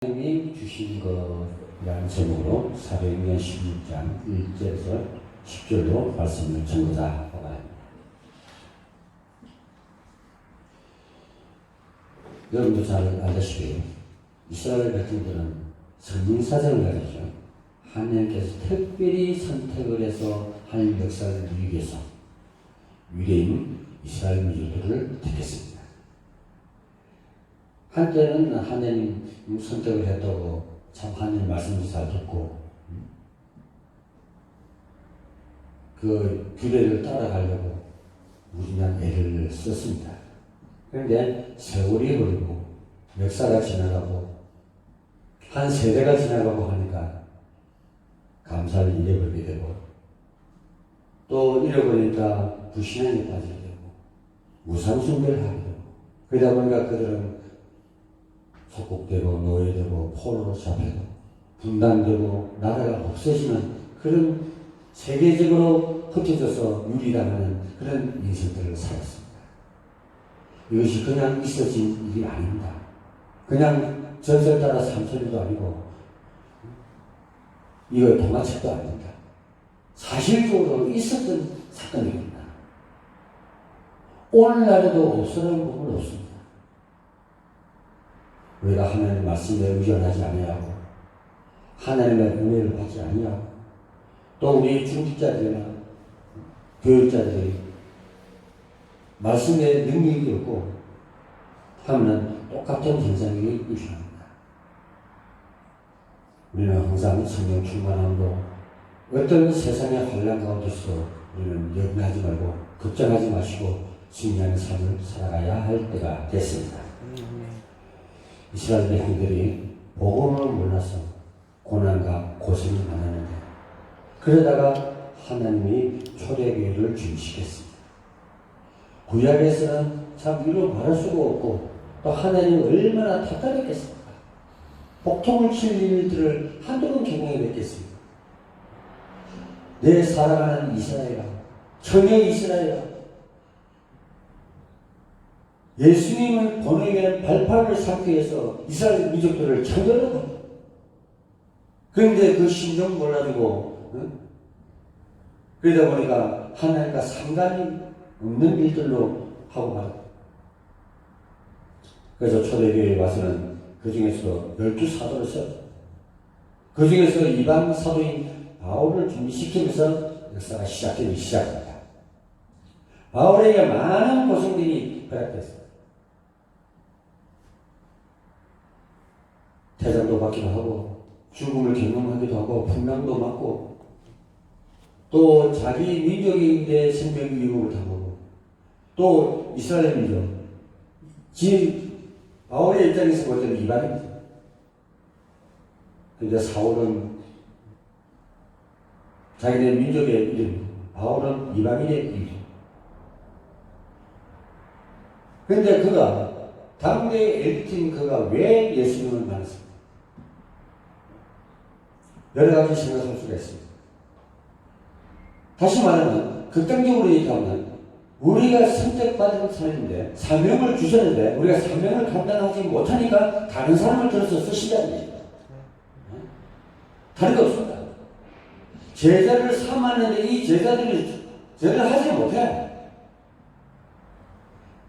하나님이 주신 것이라는 제목으로 사도행전 16장 1절에서 10절로 말씀을 전하고자 합니다. 여러분도 잘 알다시피 이스라엘 백성들은 성민사정을 가졌죠. 하나님께서 특별히 선택을 해서 하나님 역사를 누리기 위해서 유대인 이스라엘 민족들을 택했습니다. 한때는 하나님 선택을 했다고 참 하나님 말씀도 잘 듣고 그 규례를 따라가려고 무진한 애를 썼습니다. 그런데 세월이 흐르고 역사가 지나가고 한 세대가 지나가고 하니까 감사를 잃어버리게 되고 또 잃어버리니까 불신앙에 빠지게 되고 우상숭배를 하게 되고 그러다 보니까 그들은 속국되고 노예되고 포로로 잡히고 분단되고 나라가 없어지는 그런 세계적으로 흩어져서 유리당하는 그런 인생들을 살았습니다. 이것이 그냥 있어진 일이 아닙니다. 그냥 전설 따라 삼천리도 아니고 이거 동화책도 아닙니다. 사실적으로 있었던 사건입니다. 오늘날에도 없어라는 부분은 없습니다. 우리가 하나님의 말씀에 의존하지 아니하고 하나님의 은혜를 받지 아니하고 또 우리 중직자들이나 교육자들이 말씀의 능력이 없고 하면 똑같은 현상이 일어납니다. 우리는 항상 성령 충만함으로 어떤 세상의 환난 가운데서도 우리는 염려하지 말고 걱정하지 마시고 승리하는 삶을 살아가야 할 때가 됐습니다. 이스라엘 백성들이 복음을 몰라서 고난과 고생을 많았는데 그러다가 하나님이 초대교회를 준비시켰습니다. 구약에서는 참 이루 말할 수가 없고 또 하나님이 얼마나 답답했겠습니까? 복통을 칠 일들을 한두 번 경험해 뵙겠습니다. 내 살아가는 이스라엘아, 청여 이스라엘아, 예수님을 보내기 위한 발판을 삼기 위해서 이스라엘 민족들을 창조를 합니다. 그런데 그 심정 몰라주고 그러다 보니까 하나님과 상관이 없는 일들로 하고 말합니다. 그래서 초대교회에 와서는 그 중에서 12사도를 썼죠. 그 중에서 이방 사도인 바울을 준비시키면서 역사가 시작되기 시작합니다. 바울에게 많은 고생들이 허락됐습니다. 태장도 받기도 하고 죽음을 경험하기도 하고 풍랑도 맞고 또 자기 민족인데 생명 위협을 당하고 또 이스라엘 민족 바울의 입장에서 볼 때는 이방입니다. 그런데 사울은 자기네 민족의 이름, 바울은 이방인의 이름. 그런데 그가 당대 엘리트인 그가 왜 예수님을 만났습니까? 여러 가지 생각할 수가 있습니다. 다시 말하면 극단적으로 얘기하면 우리가 선택받은 사람인데 사명을 주셨는데 우리가 사명을 감당하지 못하니까 다른 사람을 들어서 쓰시다는 얘기입니다. 다른 거 없습니다. 제자를 삼았는데 이 제자들이 제자를 하지 못해.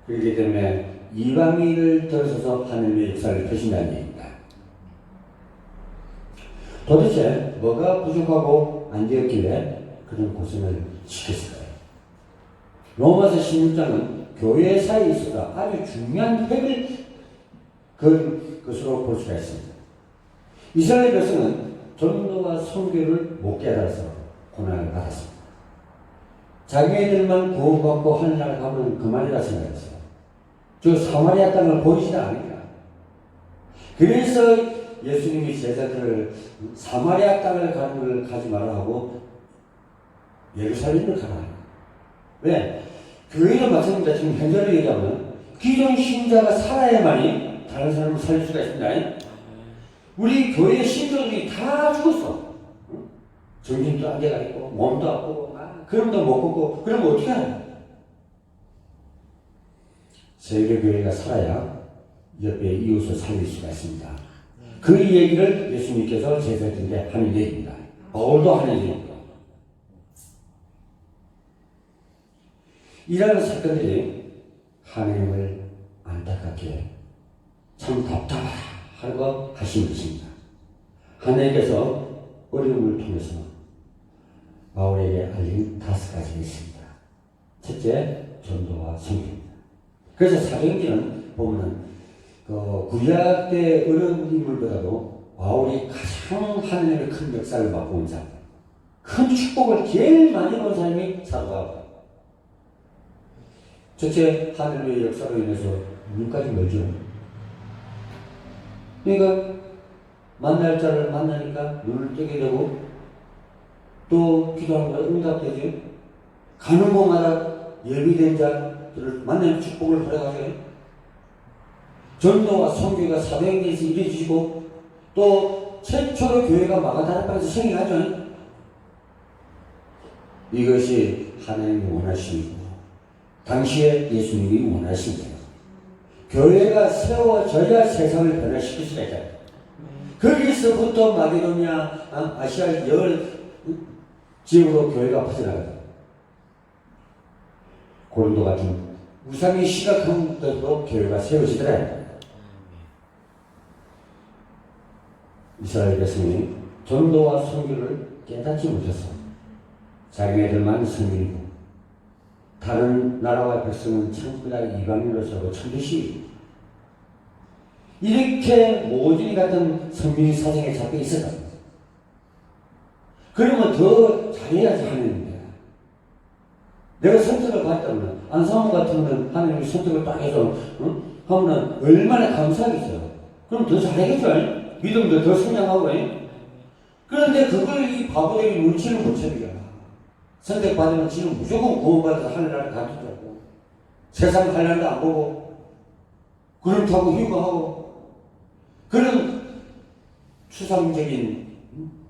그렇기 때문에 이방인을 들어서서 하나님의 역사를 펴신다는 얘기입니다. 도대체 뭐가 부족하고 안 되었길래 그런 고생을 시켰을까요? 로마서 16장은 교회사에 있어서 아주 중요한 획을 그은 것으로 볼 수가 있습니다. 이스라엘 백성은 전도와 선교를 못 깨달아서 고난을 받았습니다. 자기네들만 구원받고 하늘나라 가면 그만이라 생각했어요. 저 사마리아 땅을 보이지도 않으니까. 그래서 예수님이 제자들을 사마리아 땅을 가는 걸 가지 말라 하고 예루살렘을 가라. 왜? 교회는 마찬가지입니다. 지금 현재를 얘기하면 기존 신자가 살아야만이 다른 사람을 살릴 수가 있습니다. 우리 교회 신도들이 다 죽었어. 정신도 안 돼가 있고 몸도 아프고 그럼도 못 걷고 그러면 어떻게 하냐? 세계교회가 살아야 옆에 이웃을 살릴 수가 있습니다. 그 얘기를 예수님께서 제자들에게 하는 얘기입니다. 바울도 하는 얘기입니다. 이러한 사건들이 하나님을 안타깝게 참 답답하다 하고 하신 것입니다. 하나님께서 어려움을 통해서 바울에게 알린 5가지가 있습니다. 첫째, 전도와 선교입니다. 그래서 사도행전은 보면은 구약 때 어려운 인물보다도 바울이 가장 하나님의 큰 역사를 맛본 사람, 큰 축복을 제일 많이 본 사람이 사도 바울. 첫째, 하늘의 역사로 인해서 눈까지 멀죠. 그러니까 만날 자를 만나니까 눈을 뜨게 되고 또 기도한 거 응답되죠. 가는 곳마다 예비된 자들을 만나는 축복을 허락하죠. 전도와 선교가 사도행전에서 이루어지고 또 최초로 교회가 마가다락방에서 생겨나죠. 이것이 하나님이 원하시고 당시에 예수님이 원하신 거예요. 교회가 세워져야 세상을 변화시킬 수가 있다. 거기서부터 마게도냐, 아시아 열 지역으로 교회가 퍼져나가다. 고린도 같은 우상이 시작한 것으로 교회가 세워지더라. 이스라엘 백성이 전도와 선교를 깨닫지 못해서 자기네들만 선교이고 다른 나라와 백성은 전부 다 이방인으로서 천리시 이렇게 모진이 같은 선민이 사정에 잡혀 있었다. 그러면 더 잘해야지 하느님이야. 내가 선택을 받았다면 안상호 같으면 하느님이 선택을 딱 해서 하면 얼마나 감사하겠어요. 그럼 더 잘하겠죠. 믿음도 더 성장하고. 그런데 그걸 이 바보들이 눈치를 못 채비야. 선택받으면 지금 무조건 구원받아서 하늘나라를 가두더라고. 세상 하늘나라도 안 보고 그걸 타고 휴거하고 그런 추상적인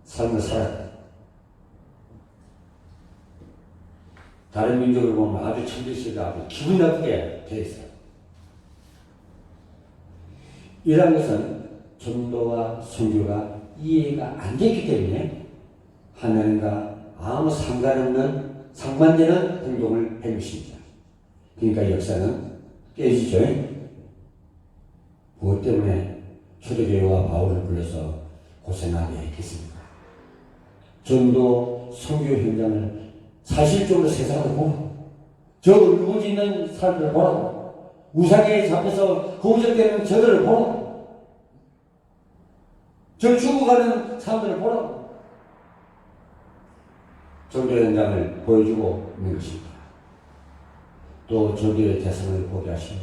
삶을 살았다. 다른 민족을 보면 아주 천지시가 아주 기분 나쁘게 되어 있어요. 이러한 것은 전도와 선교가 이해가 안 됐기 때문에 하나님과 아무 상관되는 행동을 한 것입니다. 그러니까 역사는 깨지죠. 무엇 때문에 초대교회와 바울을 불러서 고생하게 했겠습니까? 전도, 선교 현장을 사실적으로 세상으로 보라고. 저 울부짖는 사람들을 보라고. 우상에 잡혀서 거부적되는 저들을 보라고. 저 죽어가는 사람들을 보라고. 전도 현장을 보여주고 있는 것입니다. 또 전도의 대상을 보게 하시고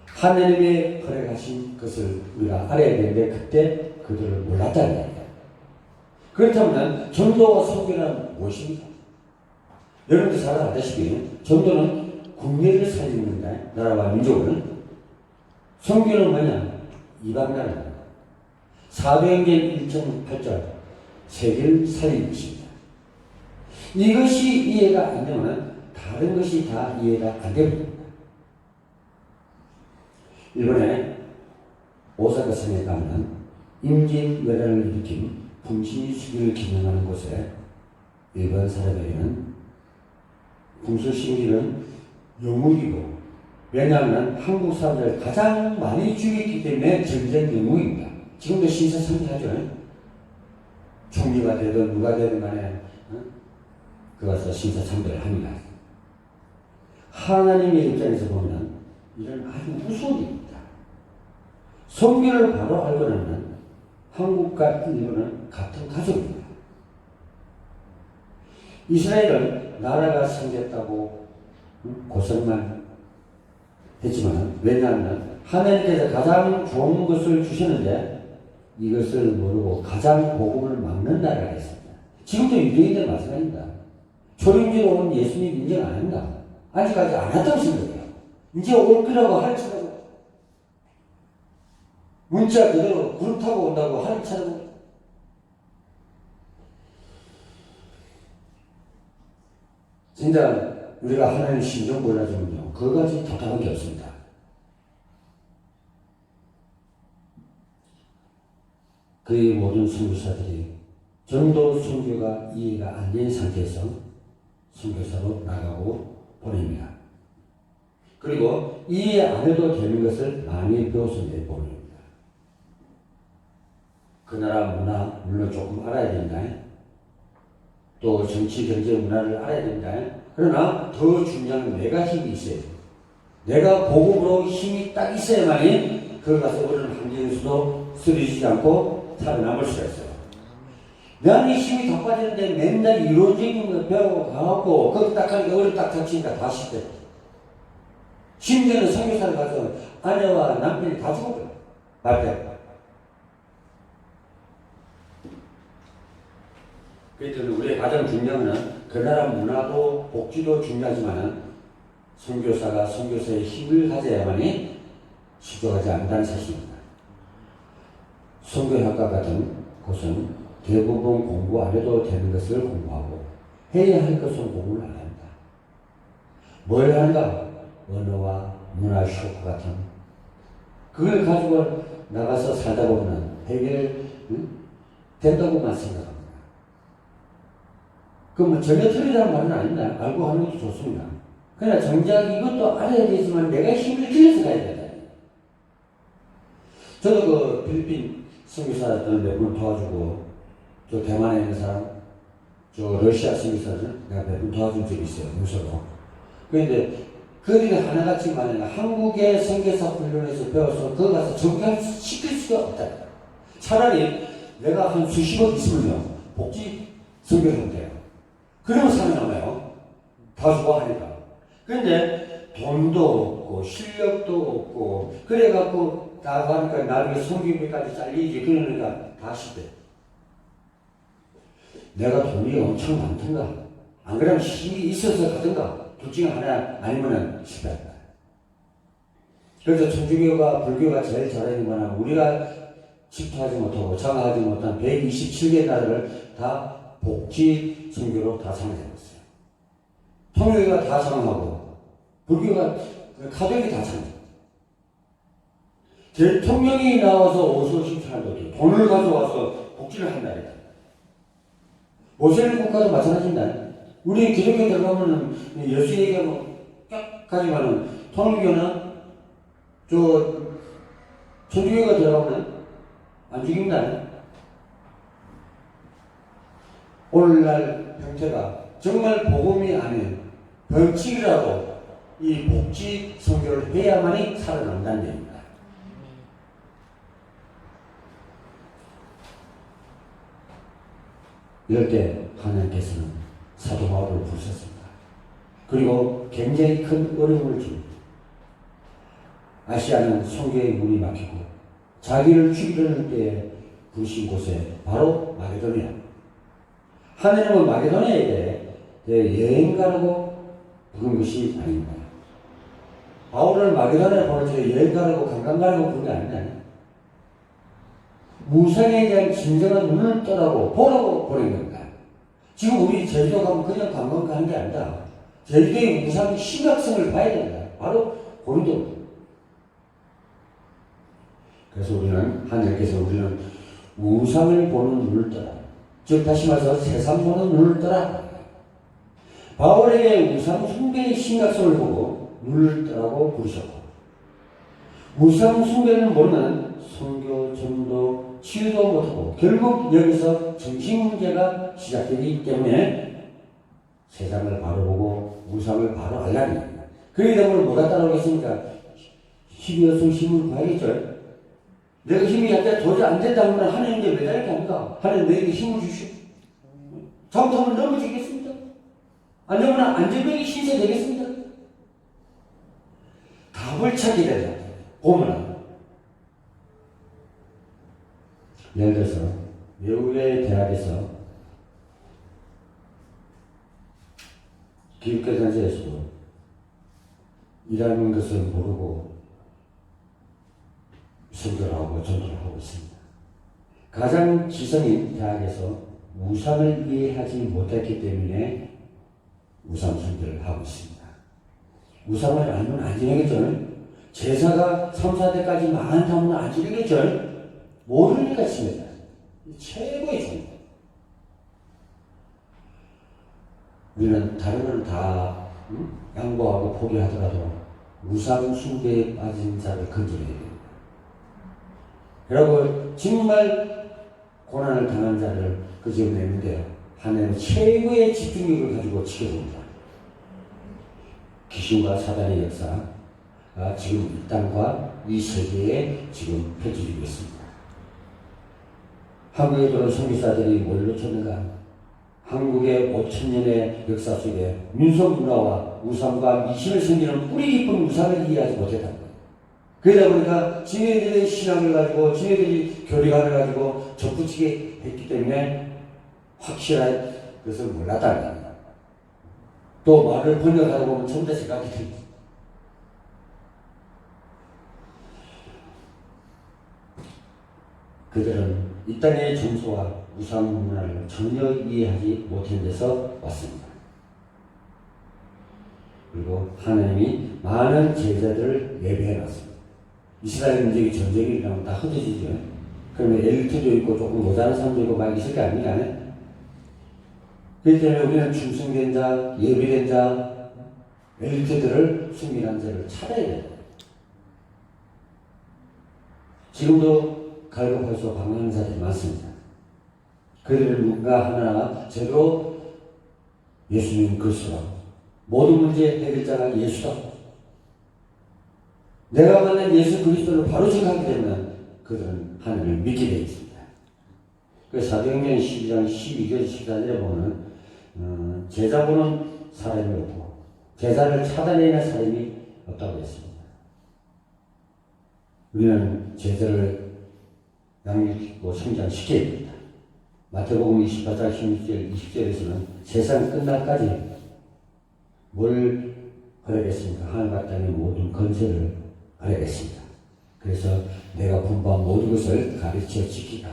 하나님의 허락하신 것을 우리가 알아야 되는데 그때 그들을 몰랐다는 거예요. 그렇다면 전도와 선교는 무엇입니까? 여러분들 잘 아다시피 전도는 국내를 살리는다. 나라와 민족을. 선교는 뭐냐? 이방 나라. 사도행전 1.8절 세계를 살리는 것입니다. 이것이 이해가 안 되면 다른 것이 다 이해가 안 됩니다. 일본에 오사카 성에 가면 임진왜란을 일으킨 풍신이 수기를 기념하는 곳에 일본 사람에게는 풍수신기는 영웅이고 왜냐하면 한국 사람들 가장 많이 죽였기 때문에 전쟁 영웅입니다. 지금도 신사참배하죠. 총리가 되든 누가 되든 간에 그 가서 신사참배를 합니다. 하나님의 입장에서 보면 이런 아주 무서운 일입니다. 선교를 바로 알고 나면 한국과 일본은 같은 가족입니다. 이스라엘은 나라가 생겼다고 고생만 했지만 왜냐하면 하나님께서 가장 좋은 것을 주시는데 이것을 모르고 가장 복음을 막는 나라가 있습니다. 지금도 유대인들 마찬가지입니다. 초림지로 온 예수님 인정 안 한다. 아직까지 안 했다고 생각해요. 이제 올 거라고 하루차라고 문자 그대로 그룹 타고 온다고 하루차라고 진짜 우리가 하나님 신정 몰라주면요 그거까지 답답한 게 없습니다. 그의 모든 선교사들이 전도 선교가 이해가 안 된 상태에서 선교사로 나가고 보냅니다. 그리고 이해 안 해도 되는 것을 많이 배워서 내보냅니다. 그 나라 문화 물론 조금 알아야 된다. 또 정치, 경제, 문화를 알아야 된다. 그러나 더 중요한 건 내가 힘이 있어야 돼. 내가 복음으로 힘이 딱 있어야만이 그걸 가서 어려운 환경에서도 쓰러지지 않고 살아남을 수가 있어요. 나는 힘이 다 빠지는데 맨날 이론적인 거 배우고 가갖고 거기 딱 하니까 어려 딱 닥치니까 다 쉽대. 심지어는 선교사를 가서 아내와 남편이 다 죽어버려. 맞대. 그래서 우리의 가장 중요한 것은 그 나라 문화도 복지도 중요하지만 선교사가 선교사의 힘을 가져야만이 시도하지 않는다는 사실입니다. 선교학과 같은 곳은 대부분 공부 안 해도 되는 것을 공부하고 해야 할 것은 공부를 안 합니다. 뭘 하는가? 언어와 문화 쇼크 같은 그걸 가지고 나가서 살다 보면 해결된다고만 생각합니다. 그럼 전혀 틀리다는 말은 아닙니다. 알고 하는 것도 좋습니다. 그러나 정작 이것도 알아야 되지만 내가 힘을 길러서 가야 된다. 저도 그 필리핀 선교사들 몇 분 도와주고 저 대만에 있는 사람, 저 러시아 선교사들 내가 몇 분 도와준 적이 있어요. 무서워. 그런데 그들이 하나같이 말하는 한국의 선교사 훈련에서 배워서 거기 가서 적용시킬 수가 없다. 차라리 내가 한 수십억 있으면요 복지 선교사면 돼요. 그러면 살아남아요. 다 좋아하니까. 그런데 돈도 없고 실력도 없고 그래갖고 다 하니까 나중에 성교비까지 잘리지. 그러니까 다 실패. 내가 돈이 엄청 많던가 안 그러면 힘이 있어서 가든가 둘 중에 하나 아니면 실패한다. 그래서 천주교가 불교가 제일 잘하는 거는 우리가 집토하지 못하고 장악하지 못한 127개 나라를 다 복지 선교로 다 장악해봤어요. 통일교가 다 장악하고 불교가 가톨릭이 다 장악. 대통령이 나와서 어서 신청한다고 돈을 가져와서 복지를 한다. 모슬림 국가도 마찬가지입니다. 우리 기독교 들어가면은 예수 얘기하면 쫙 가지만은 통일교는 저 천주교가 들어가면 안 죽입니다. 오늘날 형태가 정말 복음이 아닌 벌칙이라도 이 복지 선교를 해야만이 살아난다는 얘기입니다. 이럴 때 하나님께서는 사도 바울을 부르셨습니다. 그리고 굉장히 큰 어려움을 줍니다. 아시아는 선교의 문이 막히고 자기를 죽이려는 때에 부르신 곳에 바로 마게도니아. 하나님은 마게도니아에 여행 가라고 부른 것이 아닙니다. 바울을 마게도니아에 보내서 여행 가라고 관광 가라고 부른 게 아닙니다. 무상에 대한 진정한 눈을 떠라고 보라고 보낸 겁니다. 지금 우리 제주도 가면 그냥 관광 가는 게 아니다. 제주도의 무상 심각성을 봐야 된다. 바로 고린도입니다. 그래서 우리는 하나님께서 우리는 우상을 보는 눈을 떠라. 즉 다시 말해서 세상 보는 눈을 떠라. 바울에게 우상 숭배의 심각성을 보고 눈을 떠라고 부르셨고 우상 숭배를 모르는 선교, 전도, 치유도 못하고 결국 여기서 정신 문제가 시작되기 때문에 세상을 바로 보고 우상을 바로 알라니. 그러기 때문에 뭐가 따라오겠습니까? 힘이 없으면 힘을 구하겠죠. 내가 힘이 약간 도저히 안 된다면 하나님께 매달릴 게 아닙니다. 하나님 내게 힘을 주시오. 잘못하면 넘어지겠습니다. 아니면 안전병이 신세 되겠습니다. 답을 찾게 된다. 보면 예를 들어서 외국의 대학에서 기독교단체에서도 일하는 것을 모르고 선교를 하고 전도를 하고 있습니다. 가장 지성인 대학에서 우상을 이해하지 못했기 때문에 우상 선교를 하고 있습니다. 우상을 알면 안 지내겠죠? 제사가 3, 4대까지 망한다면 안 지내겠죠? 모르니까 지내다. 최고의 종교. 우리는 다른 건 다 양보하고 포기하더라도 우상 숭배에 빠진 자를 건져내야 됩니다. 그리고 정말 고난을 당한 자를 건져내는데요. 하나님은 최고의 집중력을 가지고 지켜봅니다. 귀신과 사단의 역사가 지금 이 땅과 이 세계에 지금 펼쳐지고 있습니다. 한국에 들어온 선교사들이 뭘 놓쳤는가? 한국의 5,000년의 역사 속에 민속 문화와 우상과 미신을 섬기는 뿌리 깊은 우상을 이해하지 못했다는 거예요. 그러다 보니까 지네들의 신앙을 가지고 지네들이 교리관을 가지고 접붙이게 했기 때문에 확실한 것을 몰랐다는 겁니다. 또 말을 번역하다 보면 전부 다 생각이 듭니다. 그들은 이 땅의 정서와 우상 문화를 전혀 이해하지 못한 데서 왔습니다. 그리고 하나님이 많은 제자들을 예배해 놨습니다. 이스라엘 민족이 전쟁이 일어나면 다 흩어지죠. 그러면 엘리트도 있고 조금 모자란 사람도 있고 막 있을 게 아닙니까? 그렇기 때문에 우리는 충성된 자, 예배된 자, 엘리트들을 승리한 자를 찾아야 됩니다. 지금도 갈급해서 방황하는 자들이 많습니다. 그들은 누군가 하나 제대로 예수님 그리스도라고 모든 문제의 해결자가 예수다. 내가 만난 예수 그리스도를 바로 생각하게 되면 그들은 하나님을 믿게 되어 있습니다. 그래서 사도행전 12장 12절 14절에 보면 제자 보는 사람이 없고 제자를 찾아내는 사람이 없다고 했습니다. 우리는 제자를 양육시키고 성장시켜야 됩니다. 마태복음 28장 16절 20절에서는 세상 끝날까지 뭘 허락했습니까? 하늘과 땅의 모든 건설을 허락했습니다. 그래서 내가 분부한 모든 것을 가르쳐 지키라.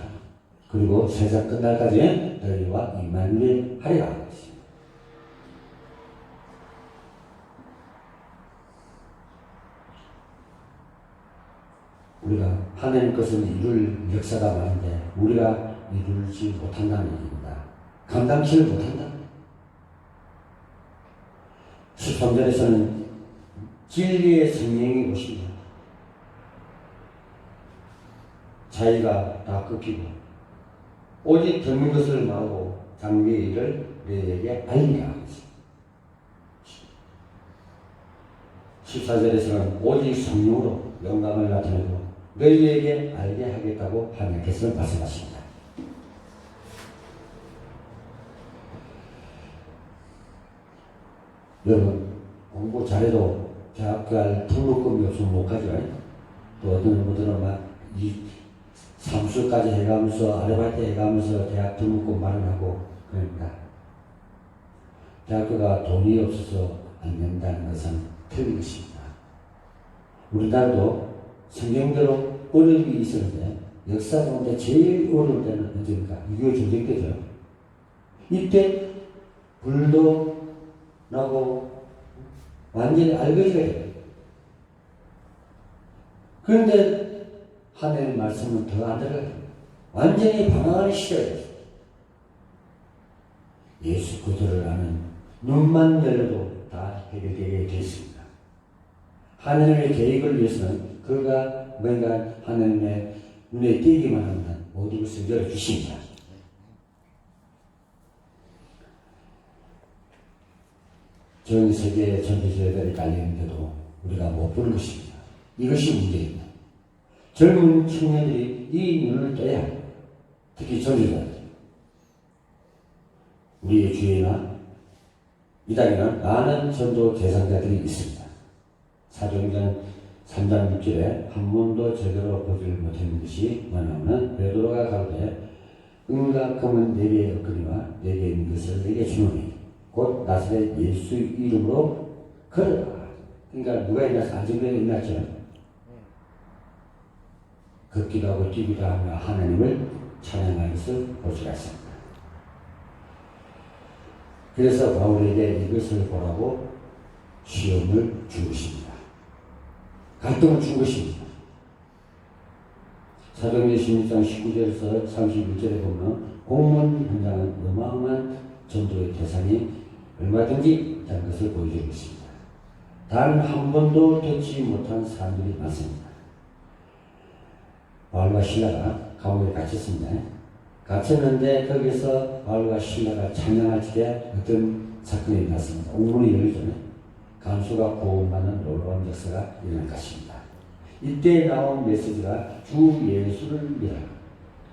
그리고 세상 끝날까지 너희와 임마누엘 하리라. 우리가 하나님 것을 이룰 역사가 많은데 우리가 이루지 못한다는 얘기입니다. 감당치를 못한다. 13절에서는 진리의 성령이 오십니다. 자기가 다 끊기고 오직 듣는 것을 말하고 장래의 일을 너희에게 알리라. 14절에서는 오직 성령으로 영감을 나타내고 너희에게 알게 하겠다고 하나님께서 말씀하십니다. 여러분 공부 잘해도 대학 갈 등록금이 없으면 못 가죠. 또 어떤 분들은 막 이 사무실까지 해가면서 아르바이트 해가면서 대학 등록금 마련하고 그럽니다. 대학교가 돈이 없어서 안 된다는 것은 틀린 것입니다. 우리나라도 성경대로 어려움이 있었는데 역사 가운데 제일 어려울 때는 언제입니까? 6.25 전쟁 때죠. 이때 불도 나고 완전히 알거지가 돼요. 그런데 하나님의 말씀은 더 안 들어가요. 완전히 방황하는 시대였어요. 예수 그리스도를 아는 눈만 열려도 다 해결되게 되었습니다. 하나님의 계획을 위해서는 그가 뭔가 하나님의 눈에 띄기만 하면 모든 것을 열어주십니다. 전 세계 전도제들이 깔리는데도 우리가 못 보는 것입니다. 이것이 문제입니다. 젊은 청년들이 이 눈을 떠야 특히 전도자들 우리의 주위나 이 땅에는 많은 전도 대상자들이 있습니다. 사도행전 3장 6절에 한 번도 제대로 보지를 못했는 것이 뭐냐면 베드로가 가로되 은과 금은 내게 없거니와 내게 있는 것을 내게 주노니 곧 나사렛 예수 이름으로 걸어라. 그러니까 누가 있나서 안정되어 있나죠. 걷기도 하고 뛰기도 하며 하나님을 찬양하는 것을 볼 수가 있습니다. 그래서 바울에게 이것을 보라고 시험을 준 것입니다. 갈등을 준 것입니다. 사도행전 16장 19절에서 31절에 보면 공문 현장은 어마어마한 전도의 대상이 얼마든지 다른 것을 보여주고 있습니다. 단 한 번도 듣지 못한 사람들이 많습니다. 바울과 신라가 감옥에 갇혔습니다. 갇혔는데 거기서 바울과 신라가 찬양할 적에 어떤 사건이 일어났습니다. 옥문이 열리기 전에 간수가 구원받는 놀라운 역사가 일어날 것입니다. 이때 나온 메시지가 주 예수를 믿어라.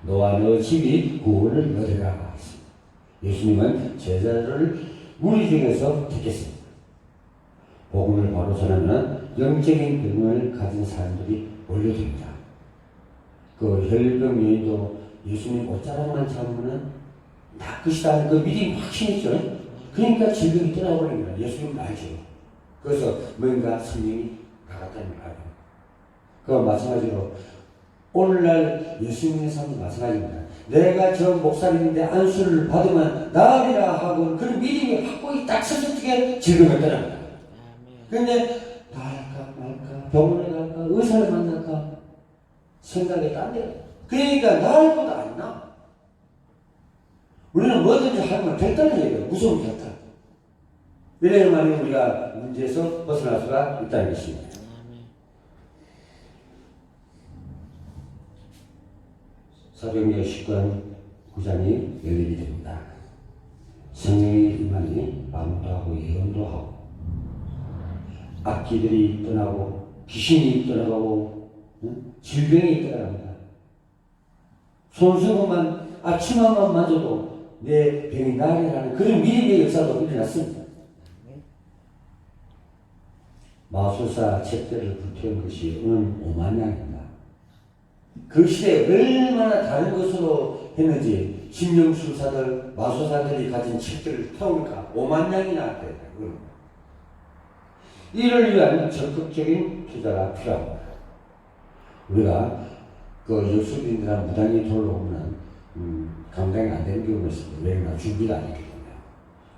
너와 너 집이 구원을 얻으라고 했습니다. 예수님은 제자들을 무리 중에서 택했습니다. 복음을 바로 전하면 영적인 병을 가진 사람들이 몰려듭니다. 그 혈병 여인도 예수님 옷자락만 잡으면 다 끝이다. 그 믿음이 확신했죠. 그러니까 질병이 떠나버린 거예요. 예수님 알죠. 그래서 뭔가 성령이 나갔다는 걸 알아요. 그와 마찬가지로 오늘날 예수님의 삶이 마찬가지입니다. 내가 저 목사님인데 안수를 받으면 나으리라 하고 그런 믿음이 확고히 딱 섰을 때 질병을 떠납니다. 그런데 나갈까 말까 병원에 갈까 의사를 만날까 생각이 딴 데. 그러니까 나을 것도 안 나. 우리는 뭐든지 하면 됐다는 얘기예요. 무서운 됐다. 왜냐하면 우리가 문제에서 벗어날 수가 있다는 것입니다. 사도행전 10권 9장이 열리게 됩니다. 성령의 임하니 마음도 하고 예언도 하고 악기들이 떠나고 귀신이 떠나가고 질병이 떠나갑니다. 손수건만 치마만 만져도 내 병이 나으리라는 그런 믿음의 역사도 일어났습니다. 마술사 책들을 불태운 것이 오는 오만양입니다. 그 시대에 얼마나 다른 것으로 했는지 심령술사들, 마술사들이 가진 책들을 태우니까 5만 양이나 돼요. 이를 위한 적극적인 투자가 필요합니다. 우리가 그 예수님이나 무당이 돌아오면 감당이 안 되는 경우가 있습니다. 왜냐하면 준비가 안 됐기 때문에.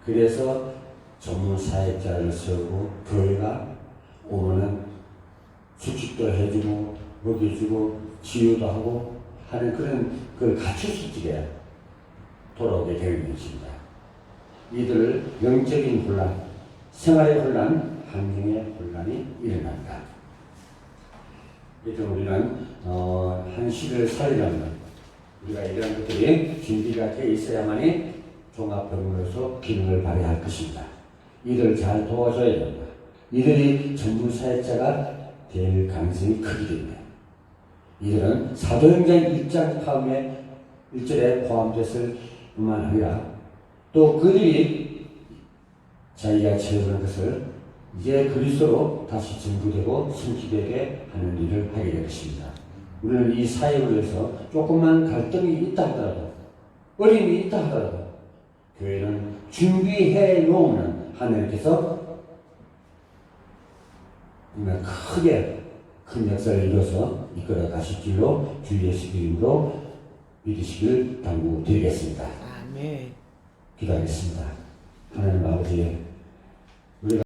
그래서 전문 사역자를 세우고 교회가 오면은 수칙도 해주고 먹여주고 치유도 하고 하는 그런 걸 갖췄을 적에 돌아오게 되는 것입니다. 이들 영적인 혼란, 생활의 혼란, 환경의 혼란이 일어납니다. 이때 우리는 한 시를 살리려면 우리가 이런 것들이 준비가 되어 있어야만이 종합병원으로서 기능을 발휘할 것입니다. 이들을 잘 도와줘야 됩니다. 이들이 전문 사역자가 될 가능성이 크기 때문에 이들은 사도행전 1장 다음에 1절에 포함됐을 뿐만 아니라 또 그들이 자기가 체험한 것을 이제 그리스도로 다시 증거되고 숨기되게 하는 일을 하게 될 것입니다. 우리는 이 사역을 위해서 조금만 갈등이 있다 하더라도 어려움이 있다 하더라도 교회는 준비해 놓으면 하나님께서 크게 큰 역사를 이뤄서 이끌어 가실 줄로 주 예수 이름으로 믿으시길 당부드리겠습니다. 아멘. 기도하겠습니다. 하나님 아버지